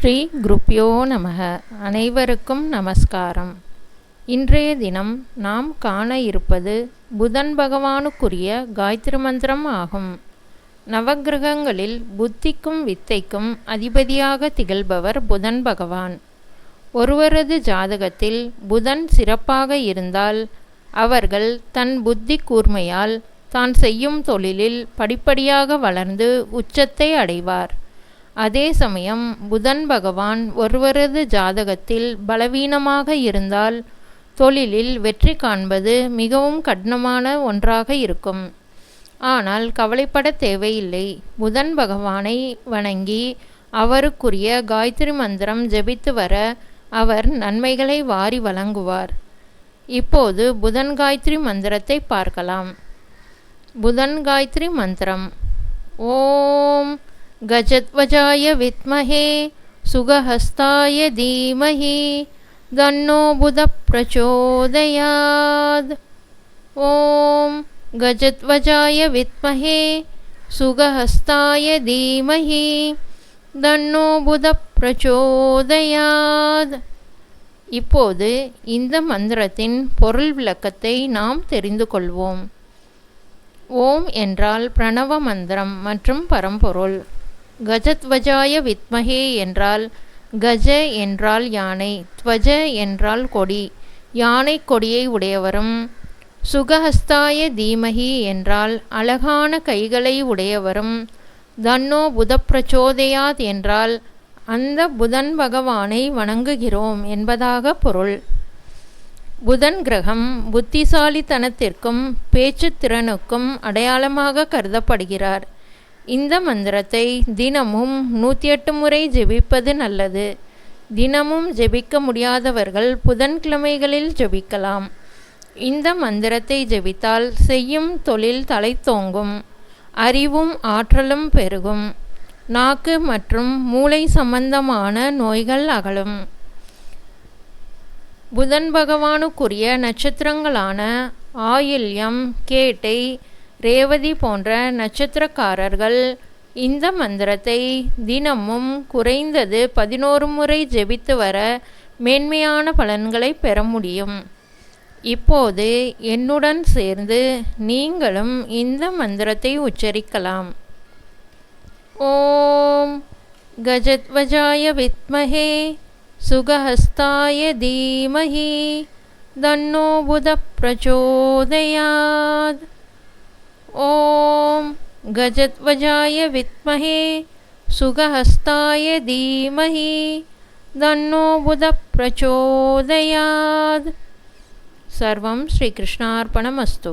ஸ்ரீ குருப்யோ நமக. அனைவருக்கும் நமஸ்காரம். இன்றைய தினம் நாம் காண இருப்பது புதன் பகவானுக்குரிய காயத்ரி மந்திரம் ஆகும். நவக்கிரகங்களில் புத்திக்கும் வித்தைக்கும் அதிபதியாக திகழ்பவர் புதன் பகவான். ஒருவரது ஜாதகத்தில் புதன் சிறப்பாக இருந்தால் அவர்கள் தன் புத்தி கூர்மையால் தான் செய்யும் தொழிலில் படிப்படியாக வளர்ந்து உச்சத்தை அடைவார். அதே சமயம் புதன் பகவான் ஒருவரது ஜாதகத்தில் பலவீனமாக இருந்தால் தொழிலில் வெற்றி காண்பது மிகவும் கடினமான ஒன்றாக இருக்கும். ஆனால் கவலைப்பட தேவையில்லை. புதன் பகவானை வணங்கி அவருக்குரிய காயத்ரி மந்திரம் ஜெபித்து வர அவர் நன்மைகளை வாரி வழங்குவார். இப்போது புதன் காயத்ரி மந்திரத்தை பார்க்கலாம். புதன் காயத்ரி மந்திரம். ஓம் கஜத்வஜாய வித்மஹே சுகஹஸ்தாய தீமஹி தன்னோ புதः பிரச்சோதயாத். ஓம் கஜத்வஜாய வித்மஹே சுகஹஸ்தாய தீமஹி தன்னோ புதः பிரச்சோதயாத். இப்போது இந்த மந்திரத்தின் பொருள் விளக்கத்தை நாம் தெரிந்து கொள்வோம். ஓம் என்றால் பிரணவ மந்திரம் மற்றும் பரம்பொருள். கஜத்வஜாய வித்மஹே என்றால் கஜ என்றால் யானை, துவஜ என்றால் கொடி, யானை கொடியை உடையவரும், சுகஹஸ்தாய தீமஹி என்றால் அழகான கைகளை உடையவரும், தன்னோ புதः பிரச்சோதயாத் என்றால் அந்த புதன் பகவானை வணங்குகிறோம் என்பதாக பொருள். புதன் கிரகம் புத்திசாலித்தனத்திற்கும் பேச்சு திறனுக்கும் அடையாளமாக கருதப்படுகிறார். இந்த மந்திரத்தை தினமும் 108 முறை ஜெபிப்பது நல்லது. தினமும் ஜெபிக்க முடியாதவர்கள் புதன்கிழமைகளில் ஜெபிக்கலாம். இந்த மந்திரத்தை ஜெபித்தால் செய்யும் தொழில் தலைத்தோங்கும், அறிவும் ஆற்றலும் பெருகும், நாக்கு மற்றும் மூளை சம்பந்தமான நோய்கள் அகலும். புதன் பகவானுக்குரிய நட்சத்திரங்களான ஆயில்யம், கேட்டை, ரேவதி போன்ற நட்சத்திரக்காரர்கள் இந்த மந்திரத்தை தினமும் குறைந்தது 11 முறை ஜெபித்து வர மேன்மையான பலன்களை பெற முடியும். இப்போது என்னுடன் சேர்ந்து நீங்களும் இந்த மந்திரத்தை உச்சரிக்கலாம். ஓம் கஜத்வஜாய வித்மஹே சுகஹஸ்தாய தீமஹி தன்னோ புதः பிரச்சோதயாத். ஓம் கஜத்வஜாய வித்மஹே சுகஹஸ்தாய தீமஹி தன்னோ புதः பிரச்சோதயாத். சர்வம் ஸ்ரீ கிருஷ்ணார்ப்பணமஸ்து.